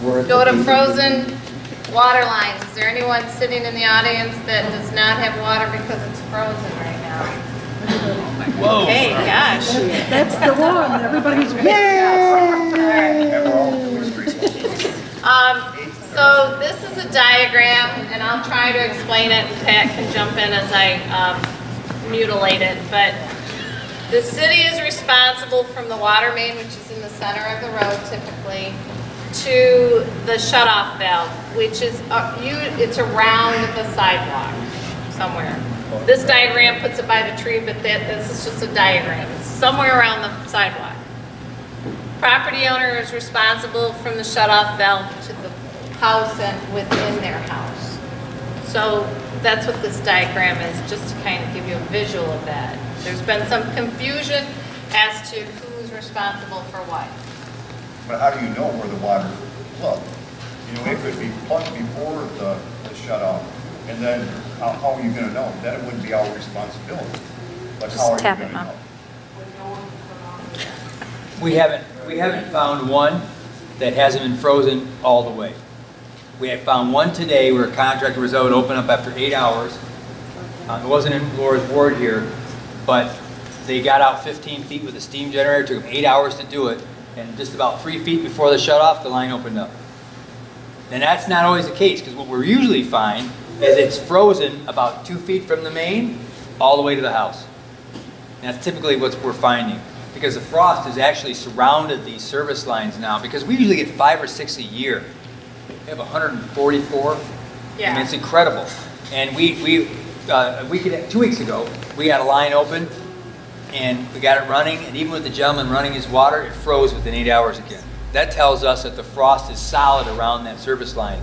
Go to frozen water lines. Is there anyone sitting in the audience that does not have water because it's frozen right now? Whoa. Hey, gosh. That's the one, everybody's, So this is a diagram, and I'll try to explain it, and Pat can jump in as I mutilate it. But the city is responsible from the water main, which is in the center of the road typically, to the shutoff valve, which is, it's around the sidewalk somewhere. This diagram puts it by the tree, but this is just a diagram. It's somewhere around the sidewalk. Property owner is responsible from the shutoff valve to the house and within their house. So that's what this diagram is, just to kind of give you a visual of that. There's been some confusion as to who's responsible for what. But how do you know where the water is plugged? You know, it could be plugged before the shut off, and then how are you going to know? Then it wouldn't be our responsibility. But how are you going to know? We haven't found one that hasn't been frozen all the way. We had found one today where a contractor was out, open up after 8 hours. It wasn't in Laura's ward here, but they got out 15 feet with a steam generator. It took them 8 hours to do it, and just about 3 feet before the shutoff, the line opened up. And that's not always the case, because what we're usually find is it's frozen about 2 feet from the main all the way to the house. And that's typically what we're finding, because the frost has actually surrounded these service lines now, because we usually get 5 or 6 a year. We have 144. Yeah. I mean, it's incredible. And a week, 2 weeks ago, we had a line open, and we got it running, and even with the gentleman running his water, it froze within 8 hours again. That tells us that the frost is solid around that service line.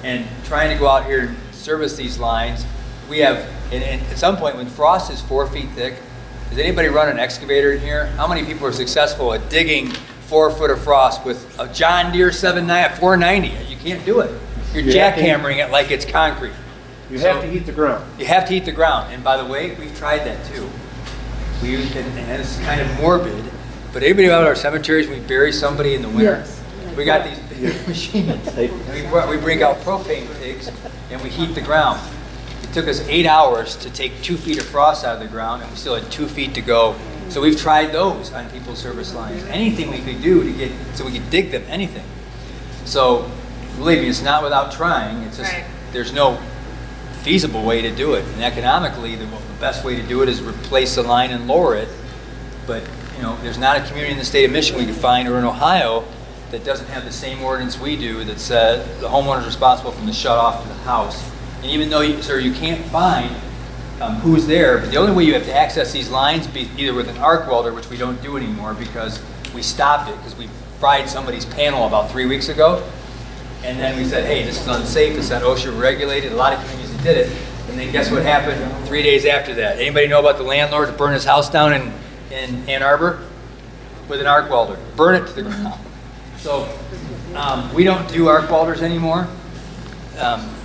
And trying to go out here and service these lines, we have, and at some point when frost is 4 feet thick, does anybody run an excavator in here? How many people are successful at digging 4 foot of frost with a John Deere 490? You can't do it. You're jackhammering it like it's concrete. You have to heat the ground. You have to heat the ground. And by the way, we've tried that too. And it's kind of morbid, but anybody out at our cemeteries, we bury somebody in the winter. Yes. We got these big machines. And we bring out propane pigs and we heat the ground. It took us 8 hours to take 2 feet of frost out of the ground, and we still had 2 feet to go. So we've tried those on people's service lines. Anything we could do to get, so we could dig them, anything. So believe me, it's not without trying. It's just, Right. There's no feasible way to do it. And economically, the best way to do it is replace the line and lower it. But, you know, there's not a community in the state of Michigan we can find, or in Ohio, that doesn't have the same ordinance we do that says the homeowner is responsible from the shut off to the house. And even though, sir, you can't find who's there, but the only way you have to access these lines be either with an arc welder, which we don't do anymore because we stopped it because we fried somebody's panel about 3 weeks ago. And then we said, hey, this is unsafe, it's not OSHA regulated. A lot of communities that did it. And then guess what happened 3 days after that? Anybody know about the landlord that burned his house down in Ann Arbor? With an arc welder. Burn it to the ground. So we don't do arc welders anymore.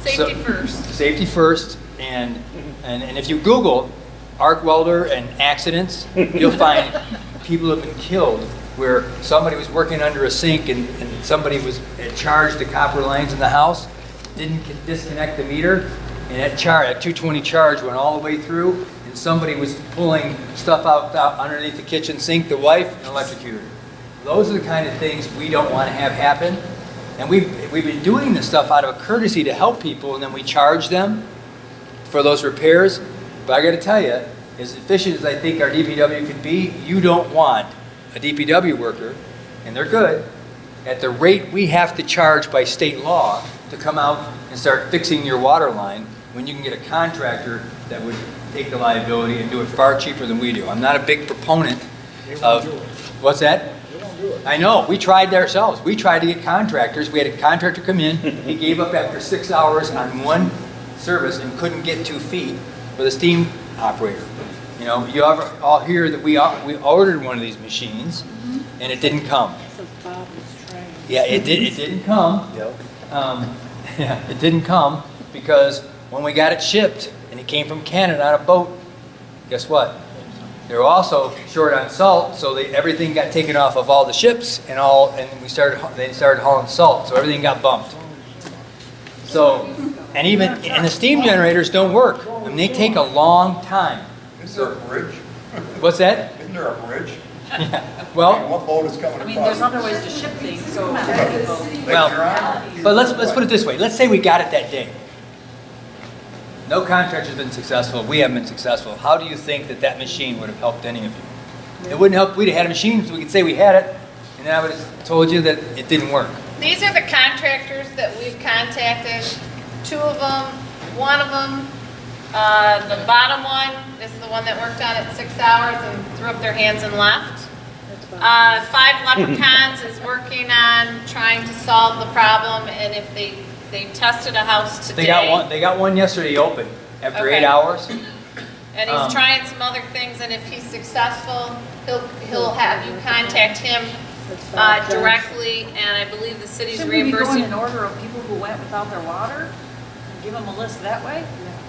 Safety first. Safety first. And if you Google arc welder and accidents, you'll find people have been killed where somebody was working under a sink and somebody had charged the copper lines in the house, didn't disconnect the meter, and that 220 charge went all the way through, and somebody was pulling stuff out underneath the kitchen sink, the wife, and electrocuted her. Those are the kind of things we don't want to have happen. And we've been doing this stuff out of a courtesy to help people, and then we charge them for those repairs. But I got to tell you, as efficient as I think our DPW could be, you don't want a DPW worker, and they're good, at the rate we have to charge by state law to come out and start fixing your water line when you can get a contractor that would take the liability and do it far cheaper than we do. I'm not a big proponent of, what's that? I know, we tried that ourselves. We tried to get contractors. We had a contractor come in. He gave up after 6 hours on one service and couldn't get 2 feet with a steam operator. You know, you all hear that we ordered one of these machines and it didn't come. Yeah, it didn't come. Yeah, it didn't come because when we got it shipped and it came from Canada on a boat, guess what? They were also short on salt, so everything got taken off of all the ships and they started hauling salt, so everything got bumped. So, and the steam generators don't work, and they take a long time. Is there a bridge? What's that? Isn't there a bridge? Well, What boat is coming I mean, there's across? other ways to ship things, so. Well, You're on? but let's put it this way. Let's say we got it that day. No contractor's been successful. We haven't been successful. How do you think that machine would have helped any of you? It wouldn't help. We'd have had a machine so we could say we had it, and then I would have told you that it didn't work. These are the contractors that we've contacted. 2 of them, 1 of them, the bottom one is the one that worked on it 6 hours and threw up their hands and left. 5 Leprechauns is working on trying to solve the problem, and if they tested a house today. They got one yesterday open after Okay. 8 hours. And he's trying some other things, and if he's successful, he'll have you contact him directly, and I believe the city's Shouldn't we be going reimbursing. in order of people who went without their water? Give them a list that way?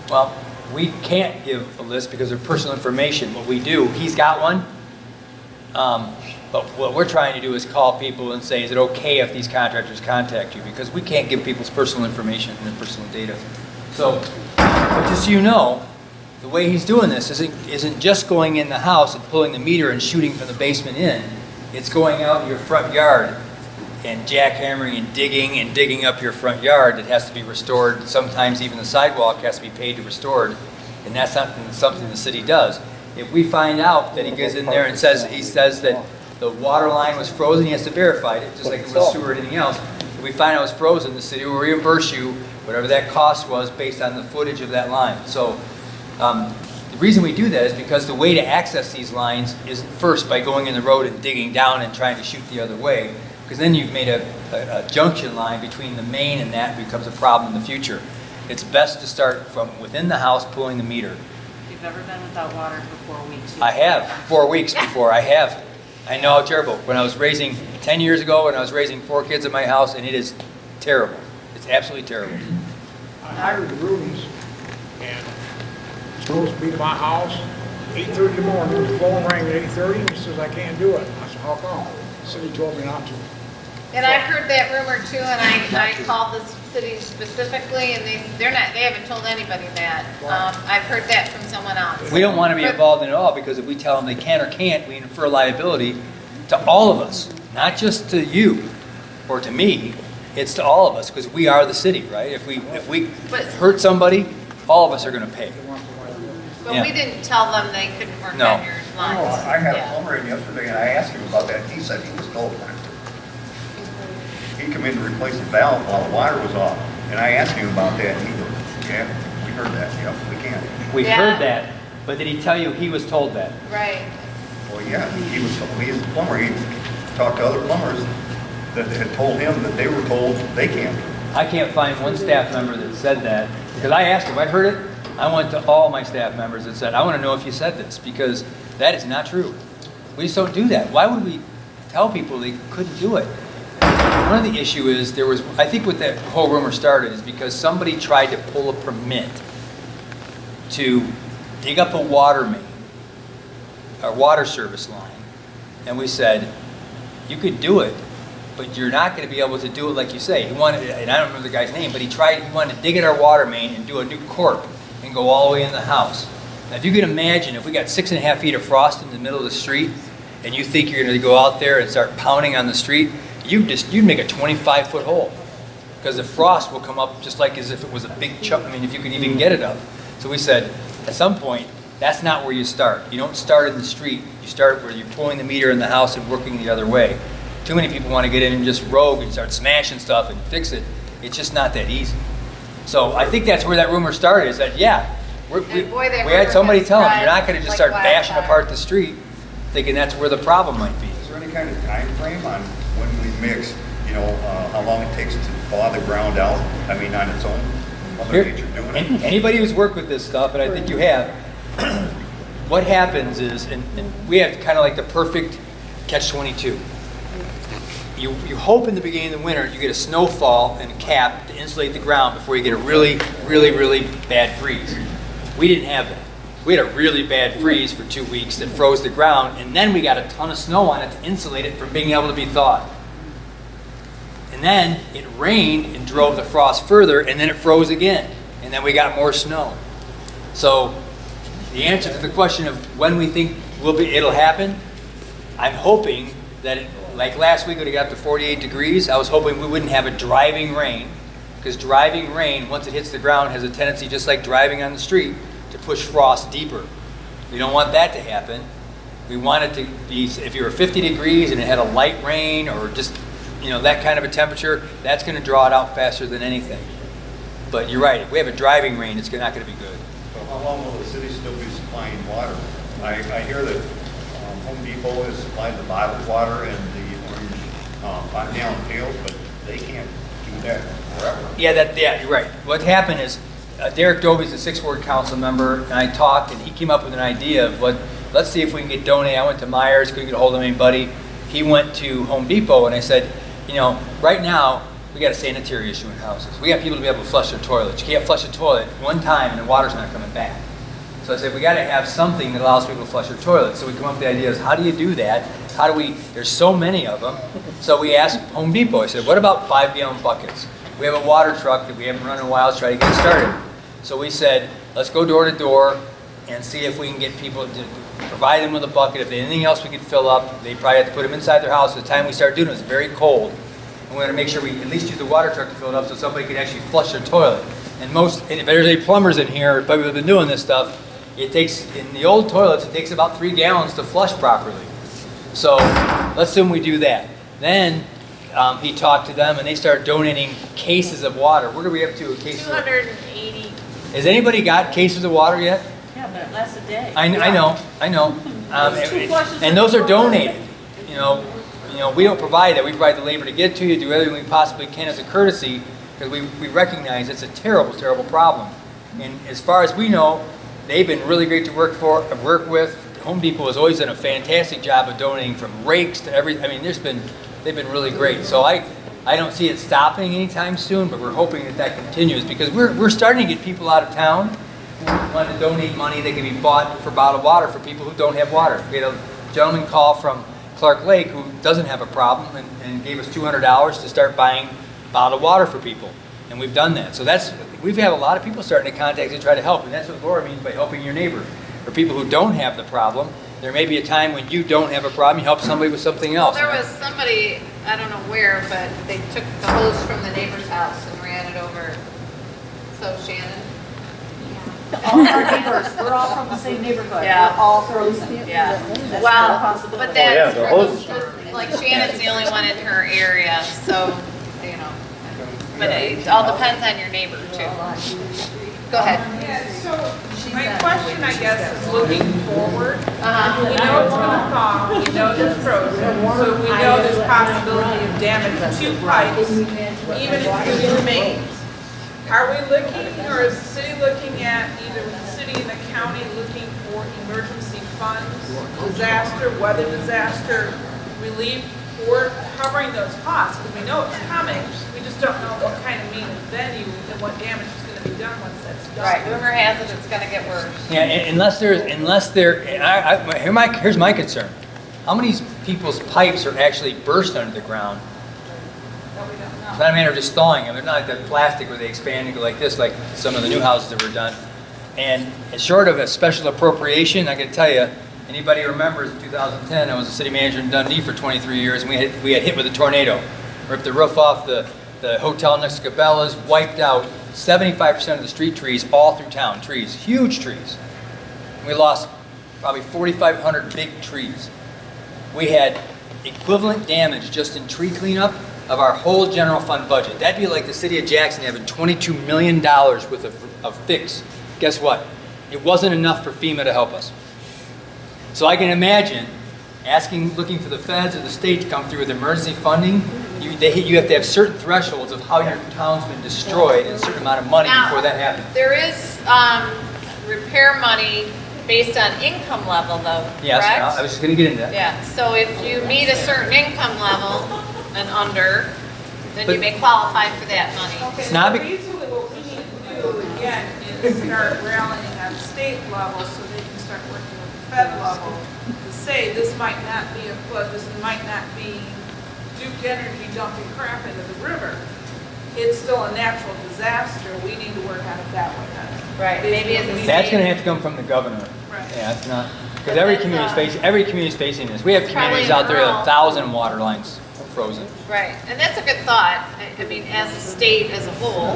Well, we can't give a list because of personal information. What we do, he's got one. But what we're trying to do is call people and say, is it okay if these contractors contact you? Because we can't give people's personal information and their personal data. So, but just so you know, the way he's doing this isn't just going in the house and pulling the meter and shooting from the basement in. It's going out in your front yard and jackhammering and digging up your front yard that has to be restored. Sometimes even the sidewalk has to be paid to restore it, and that's not something the city does. If we find out that he goes in there and says that the water line was frozen, he has to verify it, just like it was sewer or anything else. If we find out it was frozen, the city will reimburse you whatever that cost was based on the footage of that line. So the reason we do that is because the way to access these lines isn't first by going in the road and digging down and trying to shoot the other way, because then you've made a junction line between the main and that becomes a problem in the future. It's best to start from within the house pulling the meter. If you've ever been without water for 4 weeks. I have, 4 weeks before, I have. I know how terrible. When I was raising, 10 years ago, when I was raising 4 kids in my house, and it is terrible. It's absolutely terrible. I hired the roomies, and supposed to be to my house, 8:30 in the morning, the phone rang at 8:30, and he says, I can't do it. I said, how come? The city told me not to. And I've heard that rumor too, and I called the city specifically, and they haven't told anybody that. I've heard that from someone else. We don't want to be involved in it all, because if we tell them they can or can't, we infer liability to all of us, not just to you or to me. It's to all of us, because we are the city, right? If we hurt somebody, all of us are going to pay. But Yeah. we didn't tell them they couldn't work No. on your No, lines. I had a Yeah. plumber in yesterday, and I asked him about that, he said he was told. He come in to replace the valve while the water was off, and I asked him about that, and he goes, yeah, we heard that, yep, we can. We Yeah. heard that, but did he tell you he was told that? Right. Well, yeah, he was the plumber, he talked to other plumbers that had told him that they were told they can't. I can't find one staff member that said that, because I asked him, I heard it, I went to all my staff members and said, I want to know if you said this, because that is not true. We just don't do that. Why would we tell people they couldn't do it? One of the issue is I think what that whole rumor started is because somebody tried to pull a permit to dig up a water main, a water service line, and we said, you could do it, but you're not going to be able to do it like you say. He wanted, and I don't remember the guy's name, but he wanted to dig at our water main and do a new corp and go all the way in the house. Now, if you can imagine, if we got 6.5 feet of frost in the middle of the street, and you think you're going to go out there and start pounding on the street, you'd make a 25-foot hole, because the frost will come up just like as if it was a big chunk. I mean, if you could even get it up. So we said, at some point, that's not where you start. You don't start in the street. You start where you're pulling the meter in the house and working the other way. Too many people want to get in and just rogue and start smashing stuff and fix it. It's just not that easy. So I think that's where that rumor started, is that, yeah, we And boy, that had rumor somebody has tell them, spread you're not going to just like start bashing wildfire. apart the street, thinking that's where the problem might be. Is there any kind of time frame on when we mix, how long it takes to thaw the ground out? I mean, on its own, Mother Nature doing it? Anybody who's worked with this stuff, and I think you have, what happens is, and we have kind of like the perfect catch-22. You hope in the beginning of the winter you get a snowfall and a cap to insulate the ground before you get a really, really, really bad freeze. We didn't have that. We had a really bad freeze for 2 weeks that froze the ground, and then we got a ton of snow on it to insulate it from being able to be thawed. And then it rained and drove the frost further, and then it froze again, and then we got more snow. So the answer to the question of when we think it'll happen, I'm hoping that like last week when it got up to 48 degrees, I was hoping we wouldn't have a driving rain, because driving rain, once it hits the ground, has a tendency, just like driving on the street, to push frost deeper. We don't want that to happen. We want it to be, if you were 50 degrees and it had a light rain or just, that kind of a temperature, that's going to draw it out faster than anything. But you're right, if we have a driving rain, it's not going to be good. So how long will the city still be supplying water? I hear that Home Depot has supplied the bottled water and the orange 5-gallon pails, but they can't do that forever. Yeah, you're right. What happened is, Derek Dobie's a 6th Ward council member, and I talked, and he came up with an idea of let's see if we can get donated. I went to Myers, couldn't get a hold of anybody. He went to Home Depot, and I said, right now, we got a sanitary issue in houses. We got people to be able to flush their toilets. You can't flush a toilet one time and the water's not coming back. So I said, we got to have something that allows people to flush their toilets. So we come up with the idea is, how do you do that? There's so many of them. So we asked Home Depot, I said, what about 5-gallon buckets? We have a water truck that we haven't run in a while to try to get started. So we said, let's go door to door and see if we can get people to provide them with a bucket. If there's anything else we could fill up, they probably have to put them inside their house. At the time we started doing it, it was very cold. And we want to make sure we at least use the water truck to fill it up so somebody can actually flush their toilet. And if there's any plumbers in here, probably have been doing this stuff, in the old toilets, it takes about 3 gallons to flush properly. So let's assume we do that. Then he talked to them and they started donating cases of water. What are we up to? 280. Has anybody got cases of water yet? Yeah, but it lasts a day. I know. And those are donated. We don't provide that. We provide the labor to get to you, do everything we possibly can as a courtesy, because we recognize it's a terrible, terrible problem. And as far as we know, they've been really great to work with. Home Depot has always done a fantastic job of donating from rakes to everything. I mean, they've been really great. So I don't see it stopping anytime soon, but we're hoping that continues, because we're starting to get people out of town who want to donate money that can be bought for bottled water for people who don't have water. We had a gentleman call from Clark Lake who doesn't have a problem and gave us $200 to start buying bottled water for people. And we've done that. So we've had a lot of people starting to contact and try to help. And that's what Laura means by helping your neighbor. For people who don't have the problem, there may be a time when you don't have a problem, you help somebody with something else. There was somebody, I don't know where, but they took the hose from the neighbor's house and ran it over. So Shannon? All our neighbors, we're all from the same neighborhood. Yeah. We're all frozen. Yeah. That's Well, not a possibility. but yeah, that's, the hose. like Shannon's the only one in her area, so, but it all depends on your neighbor too. Go ahead. Yeah, so my question, I guess, is looking forward. Uh-huh. We know it's gonna thaw, we know there's frozen, so we know there's possibility of damage to pipes, even if it remains. Are we looking, or is the city looking at, either the city and the county looking for emergency funds, disaster, weather disaster relief, or covering those costs? Because we know it's coming, we just don't know what kind of mean venue and what damage is gonna be done once that's done. Right, rumor has it it's gonna get worse. Yeah, here's my concern. How many people's pipes are actually burst under the ground? That we don't know. It's not a matter of just thawing them. They're not like that plastic where they expand and go like this, like some of the new houses that were done. And short of a special appropriation, I can tell you, anybody who remembers in 2010, I was a city manager in Dundee for 23 years, and we had hit with a tornado. Ripped the roof off the hotel next to Cabela's, wiped out 75% of the street trees all through town, huge trees. We lost probably 4,500 big trees. We had equivalent damage just in tree cleanup of our whole general fund budget. That'd be like the city of Jackson having $22 million worth of fix. Guess what? It wasn't enough for FEMA to help us. So I can imagine looking for the feds or the state to come through with emergency funding. You have to have certain thresholds of how your town's been destroyed and a certain amount of money before that happens. There is repair money based on income level though, Yes, correct? I was just going to get into that. Yeah, so if you meet a certain income level and under, then you may qualify for that money. Okay, It's so not the be- reason what we need to do again is start rallying at state level so they start working with the Fed level to say this might not be a flood, this might not be Duke Energy dumping crap into the river. It's still a natural disaster. We need to work on it that way. Right, maybe as a That's gonna have to come from the governor. Right. Yeah, it's not, because every community's facing this. We have Probably communities out there with rural. 1,000 water lines frozen. Right, and that's a good thought. I mean, as a state as a whole,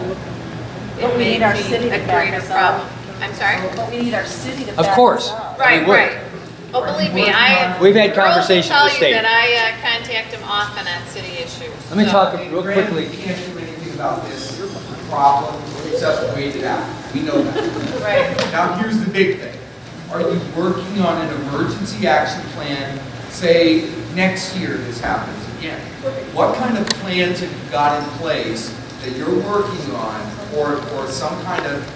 But it we may need our city be to a back greater us up. problem. I'm sorry? But we need our city to Of back us course. up. Right, We would. right. Oh, believe me, I. We've had conversations Thrilled with to tell you state. that I contact them often on city issues. Let me so- talk Okay, real granted, quickly. we can't do anything about this problem except wait it out. We know that. Right. Now, here's the big thing. Are you working on an emergency action plan, say, next year this happens again? What kind of plans have you got in place that you're working on, or some kind of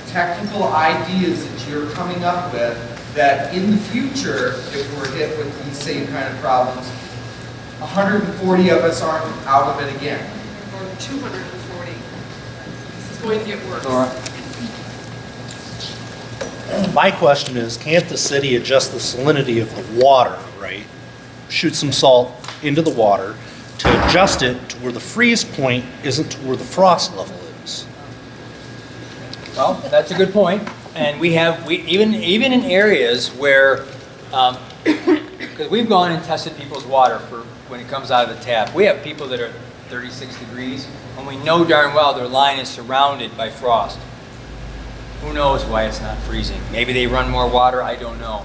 technical ideas that you're coming up with that in the future, if we're hit with these same kind of problems, 140 of us aren't out of it again? Or 240. This is going to get worse. Laura? My question is, can't the city adjust the salinity of the water, right? Shoot some salt into the water to adjust it to where the freeze point isn't to where the frost level is? Well, that's a good point. And we even in areas where, because we've gone and tested people's water for when it comes out of the tap. We have people that are 36 degrees, and we know darn well their line is surrounded by frost. Who knows why it's not freezing? Maybe they run more water, I don't know.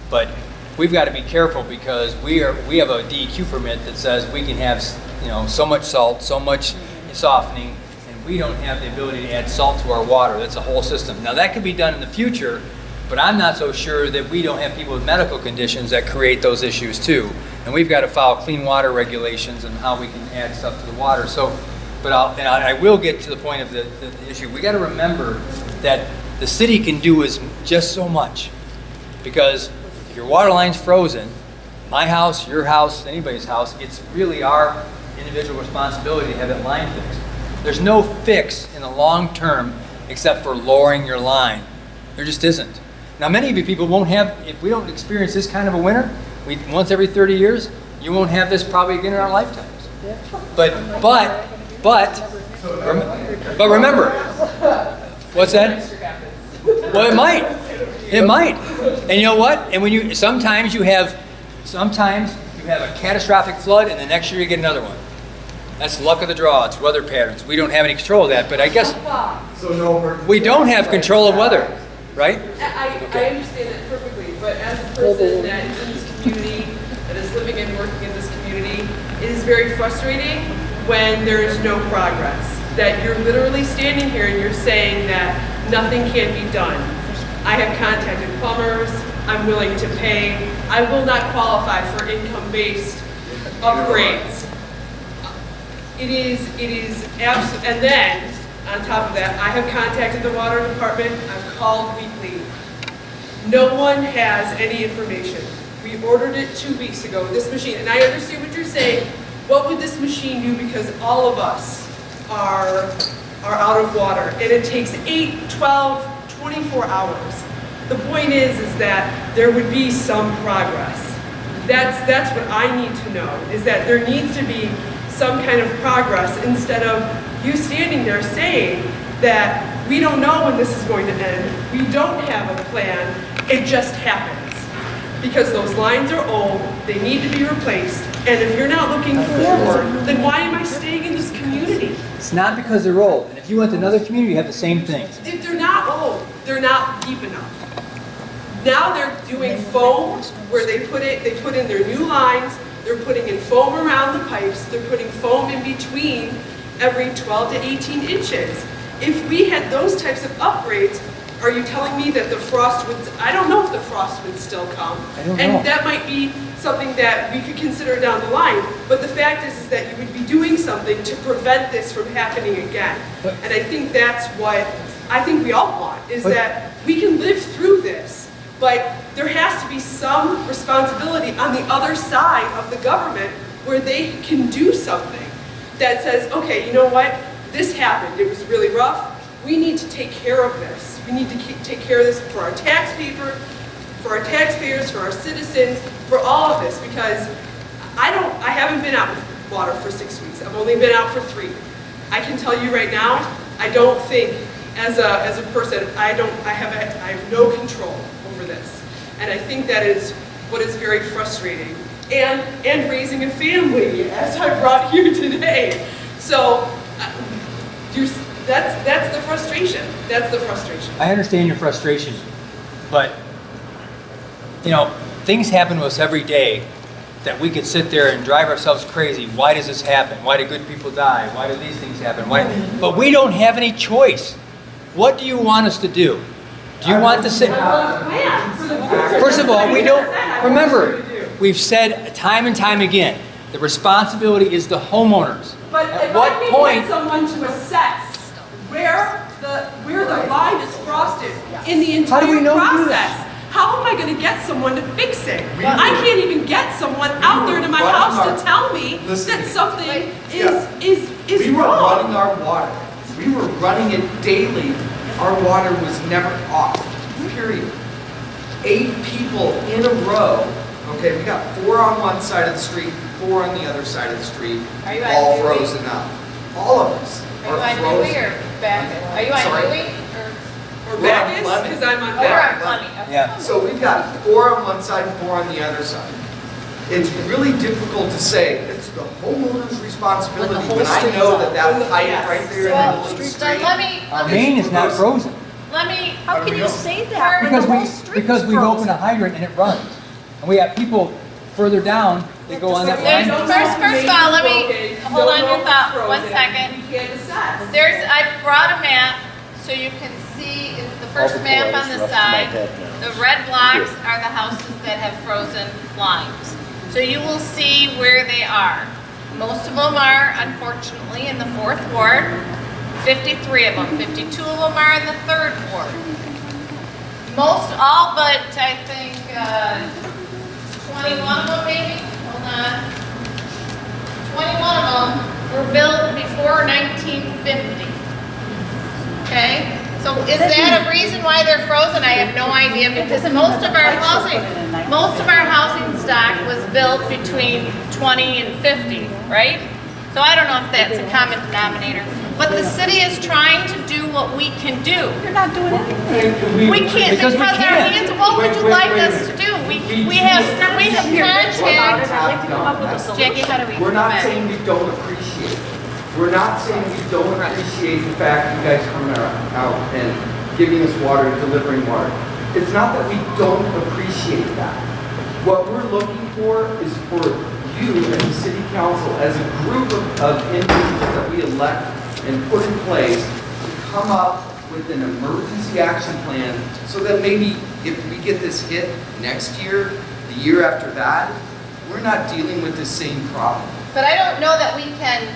But we've got to be careful because we have a DEQ permit that says we can have, so much salt, so much softening, and we don't have the ability to add salt to our water. That's a whole system. Now that could be done in the future, but I'm not so sure that we don't have people with medical conditions that create those issues too. And we've got to follow clean water regulations and how we can add stuff to the water. So, but I will get to the point of the issue. We got to remember that the city can do just so much, because if your water line's frozen, my house, your house, anybody's house, it's really our individual responsibility to have that line fixed. There's no fix in the long term except for lowering your line. There just isn't. Now, many of you people won't have, if we don't experience this kind of a winter, once every 30 years, you won't have this probably again in our lifetimes. But remember, what's that? Well, it might. It might. And you know what? And sometimes you have a catastrophic flood, and the next year you get another one. That's luck of the draw. It's weather patterns. We don't have any control of that, but I guess we don't have control of weather, right? I understand that perfectly, but as a person that is in this community, that is living and working in this community, it is very frustrating when there is no progress. That you're literally standing here and you're saying that nothing can be done. I have contacted plumbers, I'm willing to pay, I will not qualify for income-based upgrades. It is absolute, and then, on top of that, I have contacted the water department, I've called weekly. No one has any information. We ordered it 2 weeks ago, this machine, and I understand what you're saying. What would this machine do? Because all of us are out of water, and it takes 8, 12, 24 hours. The point is that there would be some progress. That's what I need to know, is that there needs to be some kind of progress instead of you standing there saying that we don't know when this is going to end, we don't have a plan, it just happens. Because those lines are old, they need to be replaced, and if you're not looking forward, then why am I staying in this community? It's not because they're old. And if you went to another community, you have the same thing. If they're not old, they're not deep enough. Now they're doing foam where they put in their new lines, they're putting in foam around the pipes, they're putting foam in between every 12 to 18 inches. If we had those types of upgrades, are you telling me that the frost would, I don't know if the frost would still come. I don't know. And that might be something that we could consider down the line. But the fact is that you would be doing something to prevent this from happening again. And I think that's what I think we all want, is that we can live through this, but there has to be some responsibility on the other side of the government where they can do something that says, okay, you know what, this happened, it was really rough, we need to take care of this. We need to take care of this for our tax paper, for our taxpayers, for our citizens, for all of this, because I haven't been out with water for 6 weeks. I've only been out for 3. I can tell you right now, I don't think, as a person, I have no control over this. And I think that is what is very frustrating. And raising a family, as I brought here today. So, that's the frustration. That's the frustration. I understand your frustration, but, you know, things happen to us every day that we could sit there and drive ourselves crazy. Why does this happen? Why do good people die? Why do these things happen? But we don't have any choice. What do you want us to do? Do you want to sit? First of all, we don't, remember, we've said time and time again, the responsibility is the homeowners. But if I can get someone to assess where the line is frosted in the How do we entire know to do process, how am I going to get someone to fix it? I can't even get someone out there to my house to tell me that something is We were wrong. running our water. We were running it daily. Our water was never off, period. 8 people in a row. Okay, we got 4 on one side of the street, 4 on the other side of the street, Are you all on Dewey? frozen up. All of us Are you are on frozen. Dewey or Beckett? Are you on Sorry? Dewey? Or We're on Bacchus, Clement. because I'm on Oh, you're on Bacchus. Clemmy. Okay. Yeah. So we've got 4 on one side and 4 on the other side. It's really difficult to say it's the homeowner's responsibility when I know that pipe right there in the Well, middle of the so street. let me, Our main is not frozen How can you say that? when because the whole street's because we've frozen? opened a hydrant and it runs. And we have people further down, they go on that There's, line. first of all, let me, hold on your thought, 1 second. You can't assess. I brought a map, so you can see, it's the first map on the side. The red blocks are the houses that have frozen lines. So you will see where they are. Most of them are, unfortunately, in the 4th Ward. 53 of them, 52 of them are in the 3rd Ward. Most, all but, I think, 21 of them maybe, hold on. 21 of them were built before 1950. Okay, so is that a reason why they're frozen? I have no idea, because most of our housing stock was built between 20 and 50, right? So I don't know if that's a common denominator, but the city is trying to do what we can do. You're not doing anything. We can't, Because because we our can't. hands, what would you like us to do? We have contact. I'd like to come up with a solution. Jackie, how do we? We're not saying we don't appreciate it. We're not saying we don't appreciate the fact you guys coming out and giving us water and delivering water. It's not that we don't appreciate that. What we're looking for is for you as the city council, as a group of individuals that we elect and put in place to come up with an emergency action plan so that maybe if we get this hit next year, the year after that, we're not dealing with the same problem. But I don't know that we can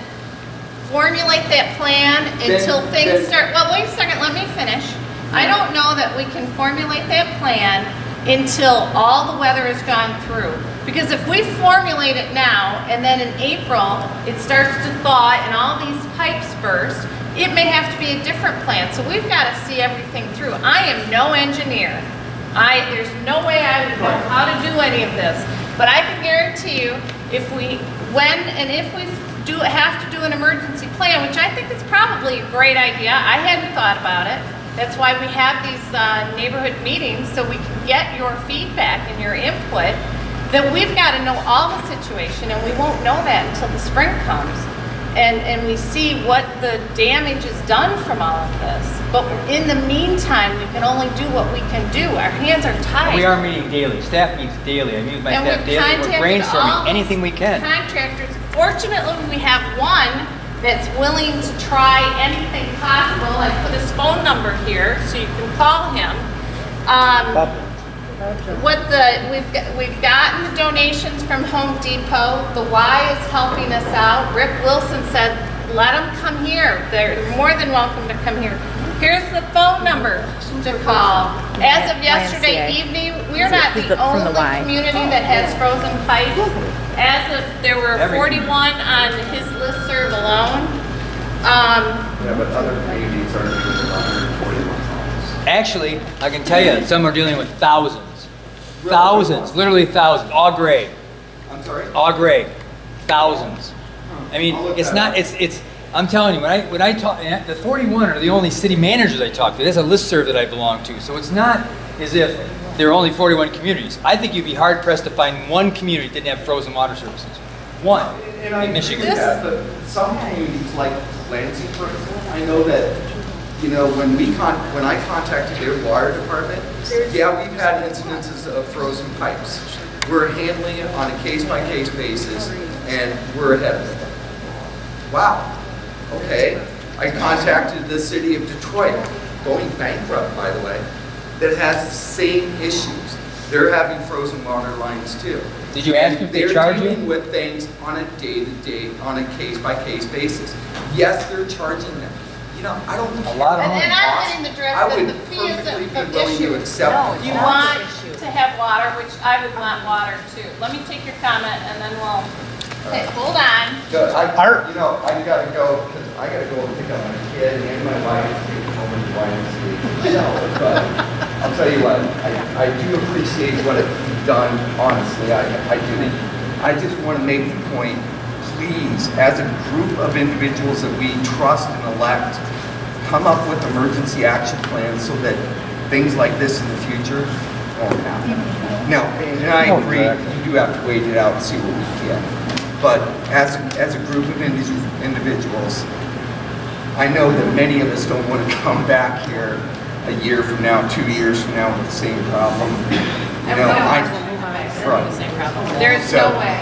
formulate that plan until things start, well, wait a second, let me finish. I don't know that we can formulate that plan until all the weather has gone through. Because if we formulate it now, and then in April, it starts to thaw and all these pipes burst, it may have to be a different plan. So we've got to see everything through. I am no engineer. There's no way I would know how to do any of this. But I can guarantee you, if we have to do an emergency plan, which I think is probably a great idea. I hadn't thought about it. That's why we have these neighborhood meetings, so we can get your feedback and your input. That we've got to know all the situation, and we won't know that until the spring comes. And we see what the damage is done from all of this. But in the meantime, we can only do what we can do. Our hands are tied. We are meeting daily. Staff meets daily. I meet with my And staff we've daily. We're contacted all brainstorming anything we can. contractors. Fortunately, we have one that's willing to try anything possible. I put his phone number here so you can call him. We've gotten the donations from Home Depot. The Y is helping us out. Rick Wilson said, let them come here. They're more than welcome to come here. Here's the phone number to call. As of yesterday evening, we're not the only community that has frozen pipes. There were 41 on his listserv alone. Yeah, but other communities are dealing with 141 homes. Actually, I can tell you, some are dealing with thousands. Thousands, literally thousands, all gray, I'm sorry? all gray, thousands. I mean, I'll look it's that not, it's, I'm telling you, when I talk, and the 41 are the only city managers I talk to. That's a listserv that I belong to. So it's not as if there are only 41 communities. I think you'd be hard pressed to find one community that didn't have frozen water services. One And I in Michigan. agree with that, but some communities like Lansing, for example, I know that, you know, when I contacted their water department, yeah, we've had incidences of frozen pipes. We're handling it on a case-by-case basis, and we're ahead of it. Wow, okay. I contacted the city of Detroit, going bankrupt, by the way, that has the same issues. They're having frozen water lines too. Did you ask if they charge you? They're dealing with things on a day-to-day, on a case-by-case basis. Yes, they're charging them. You know, I don't A lot of And money. I'm getting the drift I that would the fee is perfectly be an willing issue. to accept. You want to have water, which I would want water too. Let me take your comment and then we'll, hey, hold on. Good. You know, I gotta go, because I gotta go and pick up my kid and my wife to take home and YMCA. But I'll tell you what, I do appreciate what you've done, honestly, I do. I just want to make the point, please, as a group of individuals that we trust and elect, come up with emergency action plans so that things like this in the future won't happen. Now, and I agree, you do have to wait it out and see what we get. But as a group of individuals, I know that many of us don't want to come back here a year from now, 2 years from now with the same problem. You know, The same problem. There's So- no way.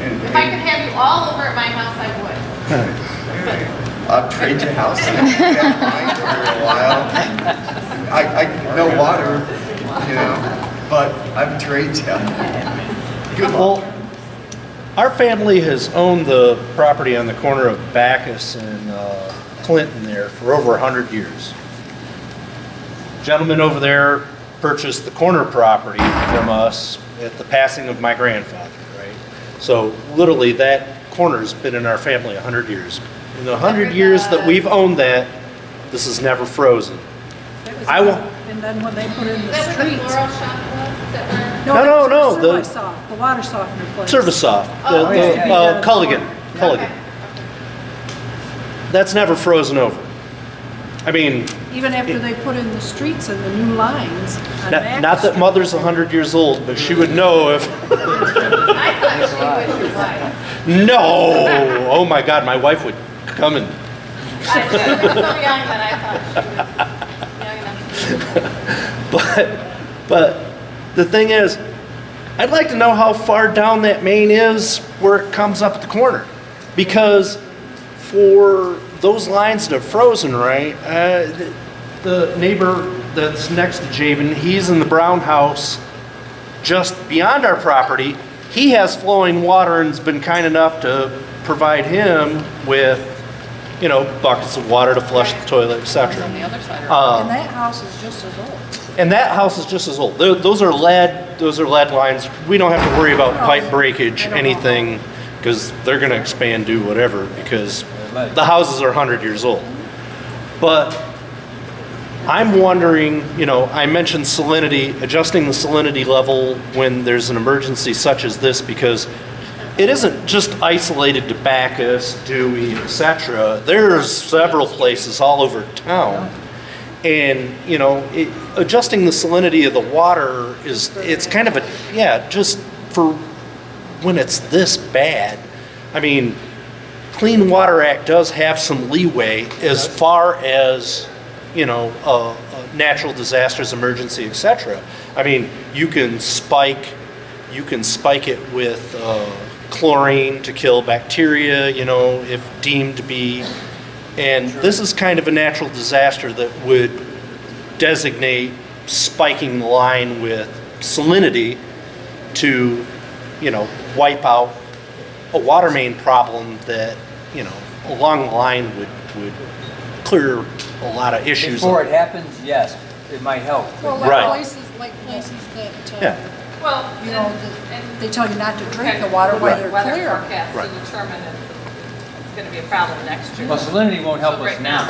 and- If I could have you all over at my house, I would. I'll trade your house and that mine for a while. I no water, you know, but I've traded you. Good luck. Well, our family has owned the property on the corner of Bacchus and Clinton there for over 100 years. Gentleman over there purchased the corner property from us at the passing of my grandfather, right? So literally that corner's been in our family 100 years. In the 100 years that we've owned that, this has never frozen. I won't. And then when they put in the Is that where the streets. floral shop was? Is that where? No, no, the the- Servisoft, the water softener place. Servisoft, Oh, okay. Culligan. Okay. That's never frozen over. I mean, Even after they put in the streets and the new lines on not that Mother's 100 years old, but she would know if, I thought she was like, no, oh my God, my wife would come and, she was so young that I thought she was young enough. but the thing is, I'd like to know how far down that main is where it comes up at the corner. Because for those lines that have frozen, right, the neighbor that's next to Javen, he's in the brown house just beyond our property. He has flowing water and has been kind enough to provide him with, you know, buckets of water to flush the toilet, etc. On the other side. And that house is just as old. And that house is just as old. Those are lead lines. We don't have to worry about pipe breakage, anything, because they're going to expand, do whatever, because the houses are 100 years old. But I'm wondering, you know, I mentioned salinity, adjusting the salinity level when there's an emergency such as this, because it isn't just isolated to Bacchus, Dewey, etc. There's several places all over town. And, you know, adjusting the salinity of the water it's kind of just for when it's this bad. I mean, Clean Water Act does have some leeway as far as, you know, natural disasters, emergency, etc. I mean, you can spike it with chlorine to kill bacteria, you know, if deemed to be. And this is kind of a natural disaster that would designate spiking the line with salinity to, you know, wipe out a water main problem that, you know, along the line would clear a lot of issues. Before it happens, yes, it might help. Well, Right. like places that, Yeah. Well, you know, and they tell you not to drink the water while they're weather clear. forecast to Right. determine if it's going to be a problem next year. Well, salinity won't help So us right now.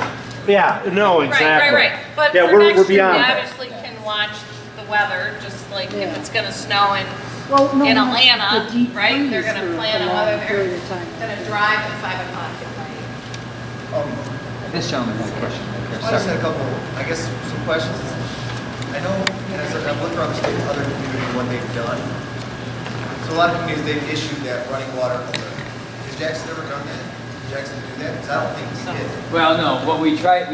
Yeah, no, exactly. Right. But Yeah, for we're next year, beyond we that. obviously can watch the weather, just like if Yeah. it's gonna snow in Well, no, in no, Atlanta, the deep right? They're freeze gonna for plan a on long whether they're period of time. gonna drive at 5 o'clock at night. This gentleman had a question. I just had a couple, I guess, some questions. I know, and as I've looked around the state of other communities, what they've done. So a lot of communities, they've issued that running water filter. Has Jackson ever done that? Did Jackson do that? Because I don't think we did. Well, no, what we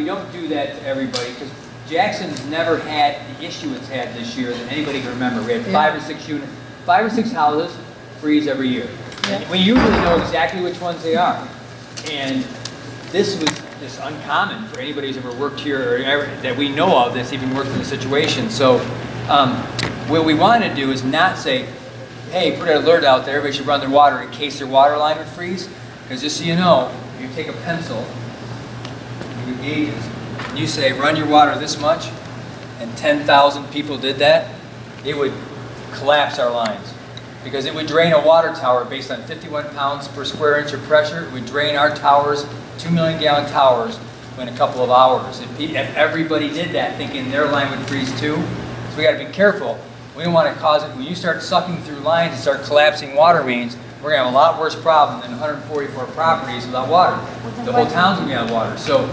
don't do that to everybody, because Jackson's never had the issue it's had this year that anybody can remember. We had 5 or 6 houses freeze every year. And we usually know exactly which ones they are. And this was just uncommon for anybody who's ever worked here or ever, that we know of that's even worked in the situation. So what we want to do is not say, hey, put an alert out there, everybody should run their water in case their water line would freeze. Because just so you know, you take a pencil, you gauges, and you say, run your water this much, and 10,000 people did that, it would collapse our lines. Because it would drain a water tower based on 51 pounds per square inch of pressure. It would drain our towers, 2 million gallon towers, in a couple of hours. If everybody did that thinking their line would freeze too, so we got to be careful. We don't want to cause it, when you start sucking through lines and start collapsing water mains, we're going to have a lot worse problem than 144 properties without water. The whole town's going to be out of water. So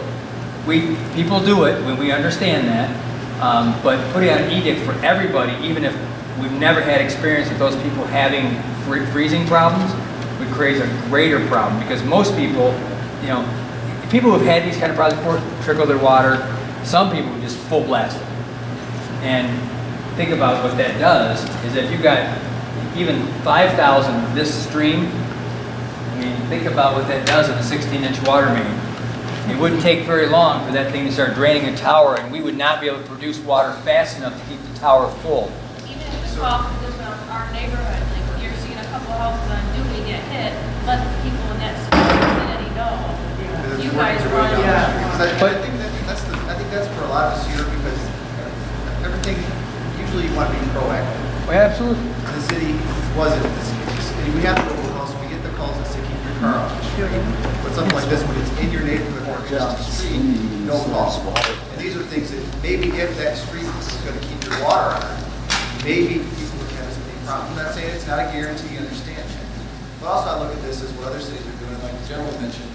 people do it when we understand that, but putting out an edict for everybody, even if we've never had experience with those people having freezing problems, would create a greater problem because most people, people who have had these kind of problems before trickle their water. Some people would just full blast it. And think about what that does is if you got even 5,000 this stream, I mean, think about what that does in a 16-inch water main. It wouldn't take very long for that thing to start draining a tower, and we would not be able to produce water fast enough to keep the tower full. Even if it's off our neighborhood, like you're seeing a couple houses on Dewey get hit, let the people in that vicinity know. You guys run. I think that's for a lot of us here because everything, usually you want to be proactive. Oh, yeah, absolutely. The city wasn't this case. And we have to go to the calls, we get the calls that say keep your car off the street. But something like this, when it's in your neighborhood or down the street, no call. And these are things that maybe if that street was going to keep your water on, maybe people would have some big problem. I'm not saying it's not a guarantee, you understand that. But also I look at this as what other cities are doing, like the gentleman mentioned,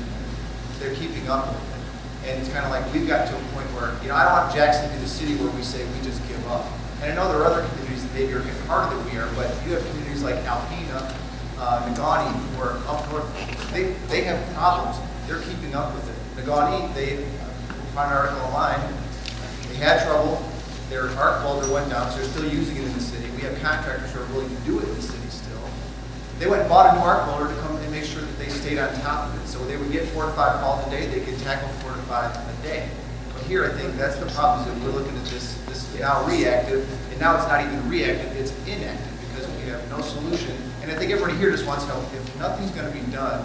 they're keeping up with it. And it's kind of like we've got to a point where, I don't want Jackson to be the city where we say we just give up. And I know there are other communities that maybe are getting harder than we are, but you have communities like Alpena, Negaunee, who are up north, they have problems. They're keeping up with it. Negaunee, they found an article online, they had trouble, their arc welder went down, so they're still using it in the city. We have contractors who are willing to do it in the city still. They went and bought a new arc welder to come and make sure that they stayed on top of it. So they would get 4 to 5 calls a day, they could tackle 4 to 5 a day. But here, I think that's the problem, is that we're looking at this is now reactive, and now it's not even reactive, it's inactive, because we have no solution. And I think everybody here just wants to know, if nothing's going to be done,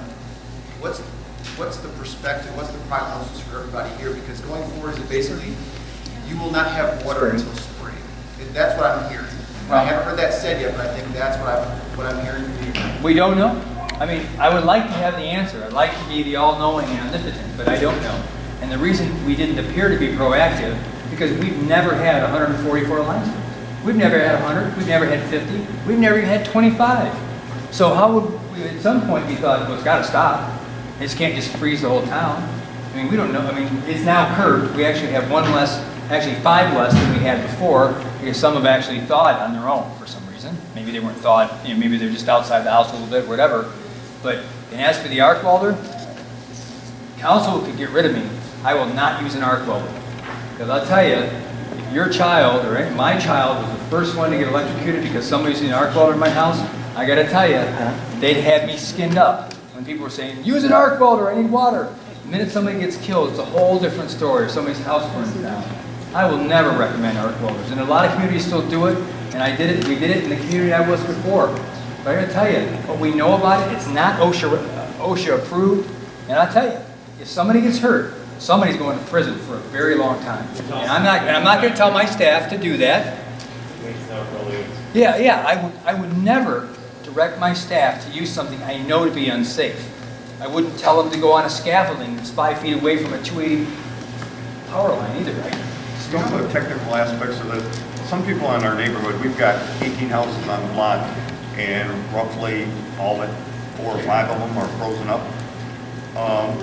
what's the perspective, what's the prognosis for everybody here? Because going forward is that basically, you will not have water until spring. And that's what I'm hearing. I haven't heard that said yet, but I think that's what I'm hearing from you. We don't know. I mean, I would like to have the answer. I'd like to be the all-knowing and omnipotent, but I don't know. And the reason we didn't appear to be proactive, because we've never had 144 lines. We've never had 100. We've never had 50. We've never even had 25. So how would we, at some point, we thought, well, it's got to stop. It just can't just freeze the whole town. I mean, we don't know. I mean, it's now curbed. We actually have 5 less than we had before, because some have actually thawed on their own for some reason. Maybe they weren't thawed. Maybe they're just outside the house a little bit, whatever. But and as for the arc welder, council could get rid of me. I will not use an arc welder. Because I'll tell you, if your child or my child was the first one to get electrocuted because somebody's using an arc welder in my house, I got to tell you, they'd have me skinned up. When people were saying, use an arc welder, I need water. The minute somebody gets killed, it's a whole different story. Or somebody's house burns down. I will never recommend arc welders. And a lot of communities still do it, and we did it in the community I was before. But I got to tell you, what we know about it, it's not OSHA approved. And I'll tell you, if somebody gets hurt, somebody's going to prison for a very long time. And I'm not going to tell my staff to do that. Yeah, I would never direct my staff to use something I know to be unsafe. I wouldn't tell them to go on a scaffolding that's 5 feet away from a 280 power line either. some of the technical aspects of it, some people in our neighborhood, we've got 18 houses on the lot, and roughly all but 4 or 5 of them are frozen up.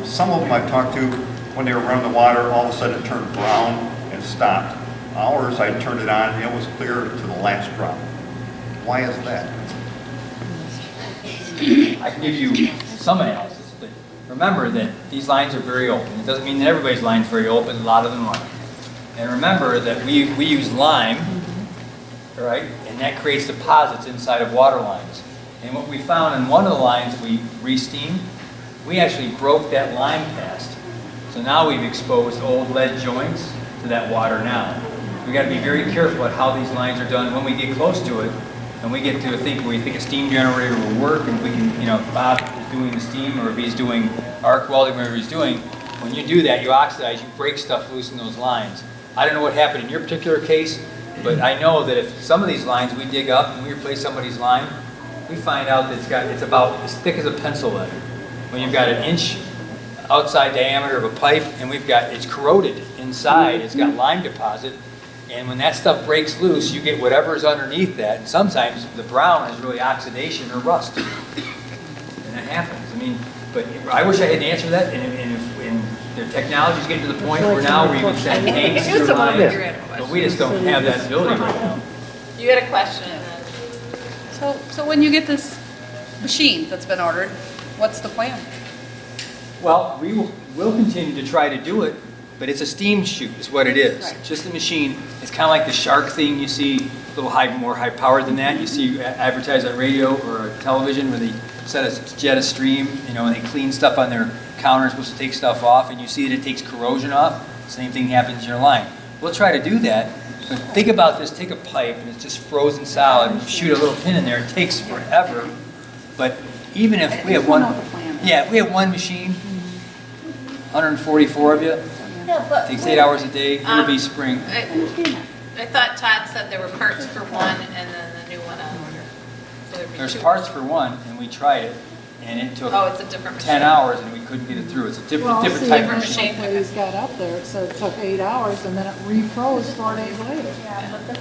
Some of them I've talked to, when they were running the water, all of a sudden it turned brown and stopped. Ours, I turned it on, and it was clear to the last drop. Why is that? I can give you some analysis, but remember that these lines are very open. It doesn't mean that everybody's line's very open, a lot of them aren't. And remember that we use lime, right? And that creates deposits inside of water lines. And what we found in one of the lines we re-steamed, we actually broke that lime cast. So now we've exposed old lead joints to that water now. We got to be very careful at how these lines are done when we get close to it, and we get to where you think a steam generator will work, and we can, if Bob is doing the steam or if he's doing arc welding, whatever he's doing, when you do that, you oxidize, you break stuff loose in those lines. I don't know what happened in your particular case, but I know that if some of these lines we dig up and we replace somebody's line, we find out that it's about as thick as a pencil letter. When you've got an inch outside diameter of a pipe, and it's corroded inside, it's got lime deposit, and when that stuff breaks loose, you get whatever's underneath that, and sometimes the brown is really oxidation or rust. And that happens. But I wish I had the answer to that, and the technology's getting to the point where now we can send tanks through lines, but we just don't have that ability right now. You had a question, and then. So when you get this machine that's been ordered, what's the plan? Well, we'll continue to try to do it, but it's a steam chute is what it is. Right. Just a machine. It's kind of like the shark thing you see, a little more high powered than that. You see advertised on radio or television where they set a jet of stream, and they clean stuff on their counter, supposed to take stuff off, and you see that it takes corrosion off. Same thing happens in your line. We'll try to do that, but think about this. Take a pipe, and it's just frozen solid, and you shoot a little pin in there. It takes forever, but even if we have one, if we have one machine, 144 of you, takes 8 hours a day, it'll be spring. I thought Todd said there were parts for one and then the new one on order. So there'd be There's 2. parts for one, and we tried it, and it took Oh, it's a different 10 machine. hours, and we couldn't get it through. It's a different type of different machine. machine. What he's got up there, it said it took 8 hours and then it refroze 4 days later.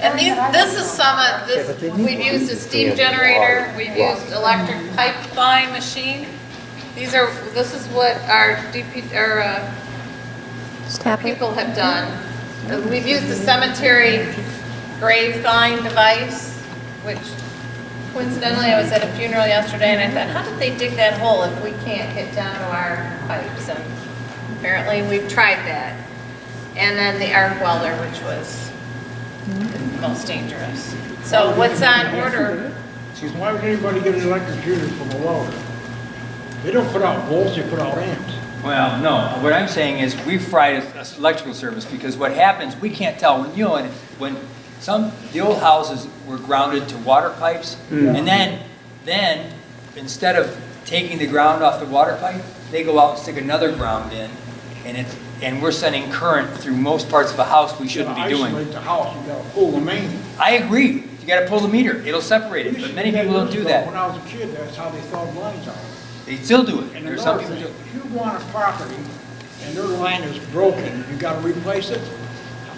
And this is some of this, we've used a steam generator, we've used electric pipeline machine. This is what our people have done. We've used the cemetery grave find device, which coincidentally I was at a funeral yesterday and I thought, how did they dig that hole if we can't get down to our pipes? And apparently we've tried that. And then the arc welder, which was the most dangerous. So what's on order? Why would anybody get an electrocuted from a welder? They don't put out volts, they put out amps. Well, no, what I'm saying is we've fried a electrical service because what happens, we can't tell when the old houses were grounded to water pipes, and then instead of taking the ground off the water pipe, they go out and stick another ground in, and we're sending current through most parts of a house we shouldn't be doing. Isolate the house, you gotta pull the main. I agree. You got to pull the meter; it'll separate it. But many people don't do that. When I was a kid, that's how they thought lines are. They still do it. And There's some another people thing, do. if you go on a property and their line is broken, you gotta replace it,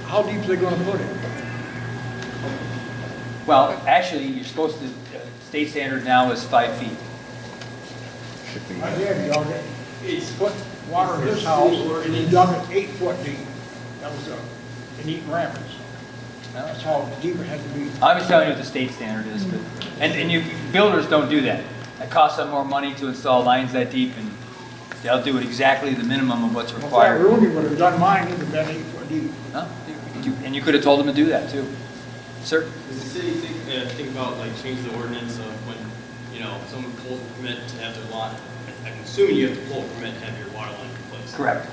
how deep are they gonna put it? Well, actually, you're supposed to. State standard now is 5 feet. My dad dug it, he put water in his house, and he dug it 8 foot deep. That was in Eaton Rapids. That's how deep it had to be. I'm just telling you what the state standard is, but and builders don't do that. It costs them more money to install lines that deep, and they'll do it exactly the minimum of what's If that required. Rooney would have done mine, it'd have been 8 foot deep. No? And you could have told them to do that too. Sir? Does the city think about like changing the ordinance of when, someone pulls a permit to have their lot? I'm assuming you have to pull a permit to have your water line replaced. Correct.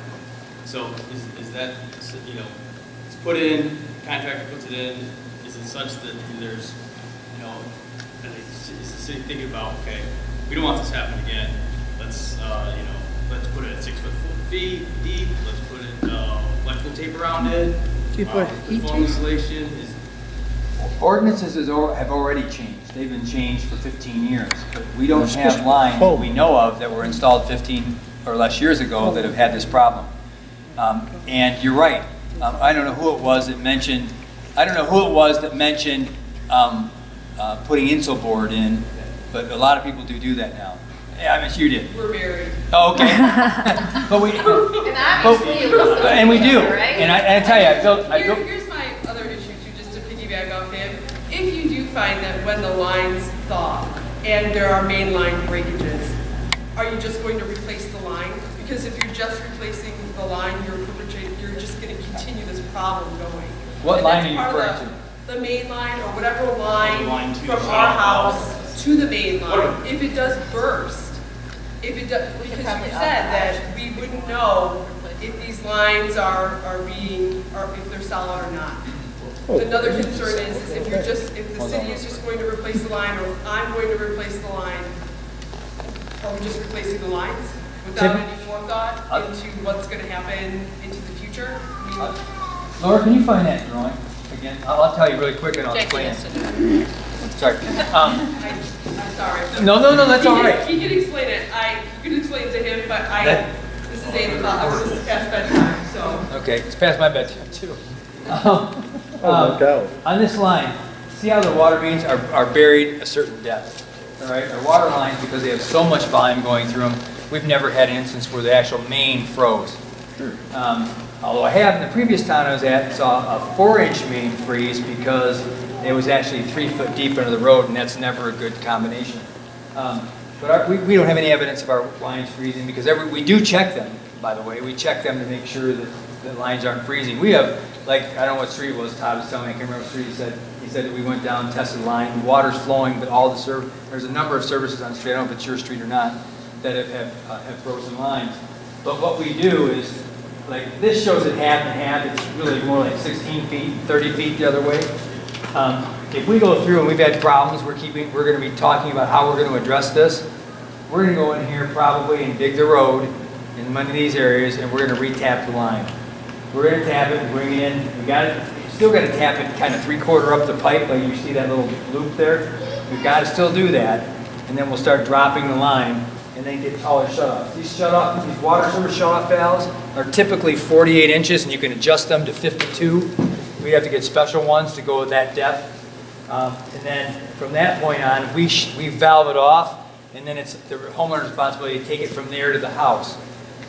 So is that, it's put in, contractor puts it in, is it such that there's, is the city thinking about, okay, we don't want this to happen again, let's, let's put it at 6 feet deep, let's put it, electrical tape around it. Do you put heat Foam tape? insulation is. Ordinances have already changed. They've been changed for 15 years, but we don't have lines that we know of that were installed 15 or less years ago that have had this problem. And you're right. I don't know who it was that mentioned, putting insul board in, but a lot of people do that now. Yeah, I mean, you did. We're married. Oh, okay. But we, And obviously it was. and we do. Right? And I tell you, I built, Here's my other issue too, just to piggyback off him. If you do find that when the lines thaw and there are main line breakages, are you just going to replace the line? Because if you're just replacing the line, you're just gonna continue this problem going. What And line that's are you part of referring The main line or whatever line line to from the our south. house to the main line. If it does burst, if it does, because you said that we wouldn't know if these lines are if they're solid or not. Another concern is if the city is just going to replace the line, or if I'm going to replace the line, are we just replacing the lines without any forethought into what's gonna happen into the future? I mean, Laura, can you find that drawing again? I'll tell you really quick and I'll Jackie explain has to it. do it. Sorry. I'm sorry. No, that's all right. He can explain it. You can explain it to him, but this is 8 o'clock, this is past bedtime, so. Okay, it's past my bedtime too. On this line, see how the water mains are buried a certain depth? All right, our water lines, because they have so much volume going through them, we've never had an instance where the actual main froze. Although I have, in the previous town I was at, saw a 4-inch main freeze because it was actually 3 foot deep under the road, and that's never a good combination. But we don't have any evidence of our lines freezing because we do check them, by the way. We check them to make sure that the lines aren't freezing. We have, like, I don't know what street it was, Todd was telling me, I can't remember what street he said. He said that we went down, tested the line, the water's flowing, but all the there's a number of services on the street, I don't know if it's your street or not, that have frozen lines. But what we do is, like, this shows it half and half. It's really more like 16 feet, 30 feet the other way. If we go through and we've had problems, we're going to be talking about how we're going to address this. We're going to go in here probably and dig the road in many of these areas, and we're going to re-tap the line. We're going to tap it and bring it in. We got it. Still got to tap it kind of 3/4 up the pipe, like you see that little loop there. We've got to still do that, and then we'll start dropping the line, and then get all the shutoffs. These water service shutoff valves are typically 48 inches, and you can adjust them to 52. We have to get special ones to go with that depth. And then from that point on, we valve it off, and then it's the homeowner's responsibility to take it from there to the house.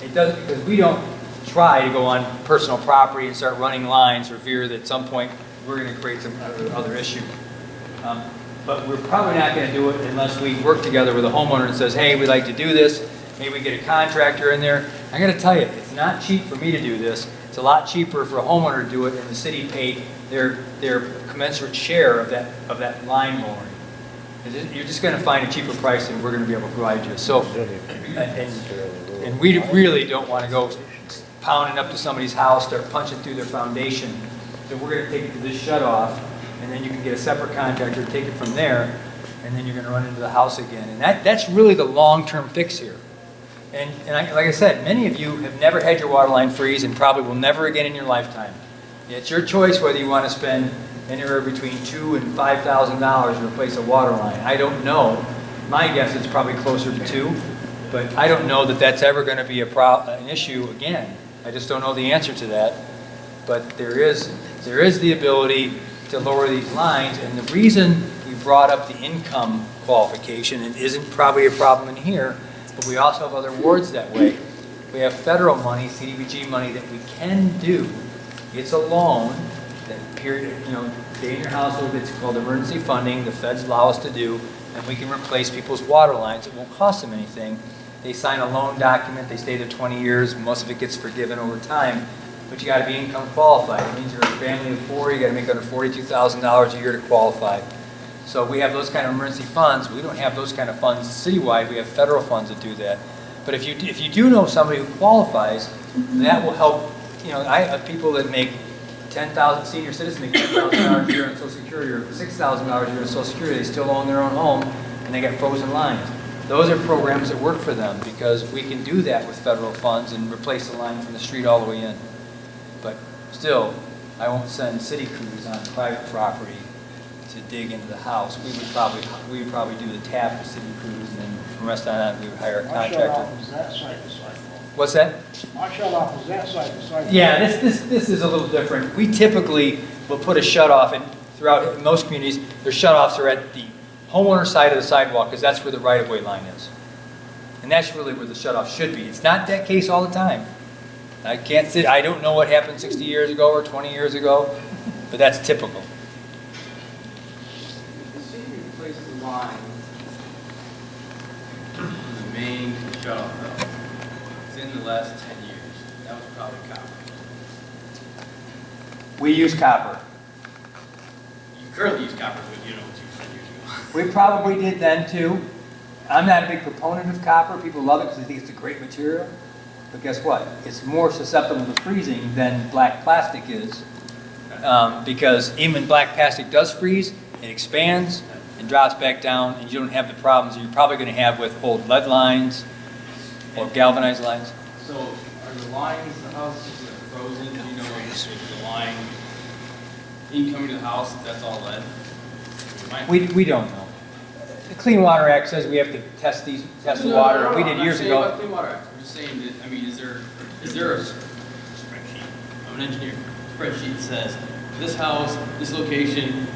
It doesn't, because we don't try to go on personal property and start running lines for fear that at some point we're going to create some other issue. But we're probably not going to do it unless we work together with a homeowner and says, hey, we'd like to do this. Maybe we get a contractor in there. I'm going to tell you, it's not cheap for me to do this. It's a lot cheaper for a homeowner to do it, and the city paid their commensurate share of that line mowing. You're just going to find a cheaper price than we're going to be able to provide you. So, and we really don't want to go pounding up to somebody's house, start punching through their foundation. So we're going to take it to this shutoff, and then you can get a separate contractor to take it from there, and then you're going to run into the house again. And that's really the long-term fix here. And like I said, many of you have never had your water line freeze and probably will never again in your lifetime. It's your choice whether you want to spend anywhere between $2,000 and $5,000 to replace a water line. I don't know. My guess is probably closer to $2,000, but I don't know that that's ever going to be an issue again. I just don't know the answer to that. But there is the ability to lower these lines, and the reason we brought up the income qualification, and isn't probably a problem in here, but we also have other wards that way. We have federal money, CDBG money that we can do. It's a loan that stay in your household. It's called emergency funding. The feds allow us to do, and we can replace people's water lines. It won't cost them anything. They sign a loan document. They stay there 20 years. Most of it gets forgiven over time. But you got to be income qualified. It means you're a family of 4. You got to make under $42,000 a year to qualify. So we have those kind of emergency funds. We don't have those kind of funds citywide. We have federal funds that do that. But if you do know somebody who qualifies, that will help. I have people that make senior citizens make $10,000 a year in Social Security or $6,000 a year in Social Security. They still own their own home, and they get frozen lines. Those are programs that work for them because we can do that with federal funds and replace the line from the street all the way in. But still, I won't send city crews on private property to dig into the house. We would probably do the tap with city crews, and then from the rest of that, we would hire a contractor. Is that site to cycle? What's that? My shut off is that side, the side. Yeah, this is a little different. We typically will put a shut-off, and throughout most communities, their shut-offs are at the homeowner side of the sidewalk, because that's where the right-of-way line is. And that's really where the shut-off should be. It's not that case all the time. I can't say, I don't know what happened 60 years ago or 20 years ago, but that's typical. The city replaced the line from the main to the shut-off valve. It's in the last 10 years. That was probably copper. We use copper. You currently use copper, but you know what you said years ago. We probably did then too. I'm not a big proponent of copper. People love it because they think it's a great material. But guess what? It's more susceptible to freezing than black plastic is. Because even when black plastic does freeze, it expands and drops back down, and you don't have the problems you're probably going to have with old lead lines or galvanized lines. So are the lines, the houses that are frozen, do you know if the line incoming to the house, if that's all lead? We don't know. The Clean Water Act says we have to test the water. We did years ago. I'm not saying about Clean Water Act. I'm just saying that, I mean, is there a spreadsheet? I'm an engineer. Spreadsheet that says, this house, this location,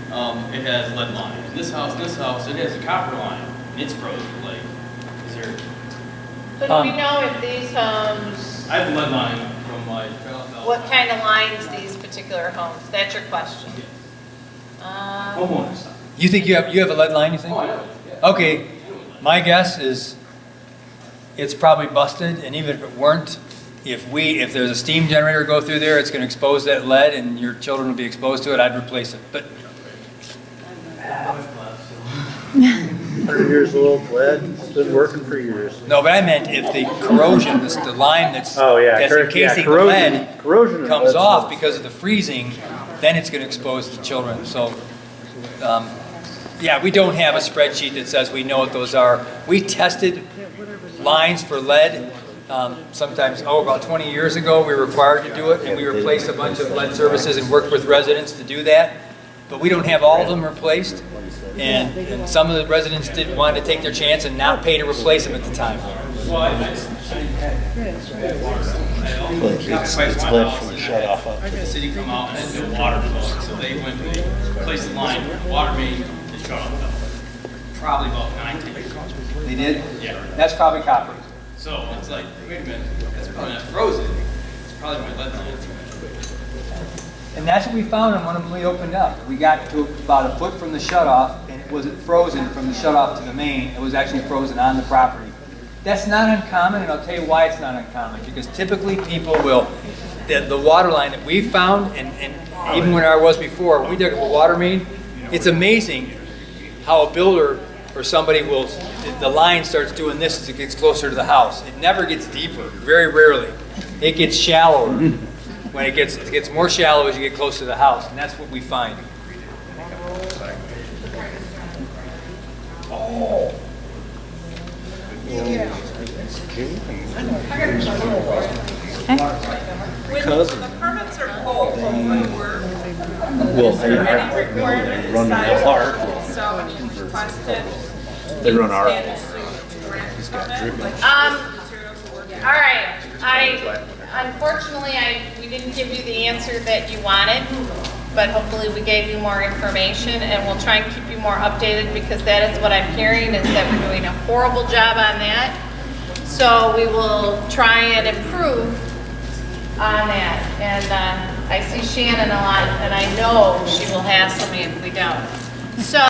it has lead line. And this house, it has a copper line, and it's frozen. Like, is there? So do we know if these homes, I have a lead line from my trailer. what kind of lines these particular homes? That's your question. Homeowners. You think you have a lead line, you think? Oh, I know. Okay, my guess is it's probably busted, and even if it weren't, if there's a steam generator go through there, it's going to expose that lead, and your children will be exposed to it. I'd replace it. But 100 years old, lead, it's been working for years. no, but I meant if the corrosion, the line that's encasing the lead corrosion comes off because of the freezing, then it's going to expose the children. So, yeah, we don't have a spreadsheet that says we know what those are. We tested lines for lead. Sometimes, about 20 years ago, we were required to do it, and we replaced a bunch of lead services and worked with residents to do that. But we don't have all of them replaced, and some of the residents didn't want to take their chance and not pay to replace them at the time. Well, It's lead from the shut off up. The city come out and had no water flow, so they went, they placed the line, water main, and shut off valve. Probably about 9-10 years ago. They did? Yeah. That's probably copper. So it's like, wait a minute, that's probably not frozen. It's probably my lead line. And that's what we found when one of them we opened up. We got to about a foot from the shutoff, and it wasn't frozen from the shutoff to the main. It was actually frozen on the property. That's not uncommon, and I'll tell you why it's not uncommon. Because typically people will, the water line that we found, and even when ours was before, we dug up a water main. It's amazing how a builder or somebody will, the line starts doing this as it gets closer to the house. It never gets deeper, very rarely. It gets shallower. When it gets more shallow as you get close to the house, and that's what we find. Oh. When the permits are pulled from the work, Well, is there any requirement run besides hard. so when you requested? They run our. standards to grant the permit? Like, materials are working. All right, unfortunately, we didn't give you the answer that you wanted, but hopefully we gave you more information, and we'll try and keep you more updated, because that is what I'm hearing, is that we're doing a horrible job on that. So we will try and improve on that. And I see Shannon a lot, and I know she will hassle me if we don't. So.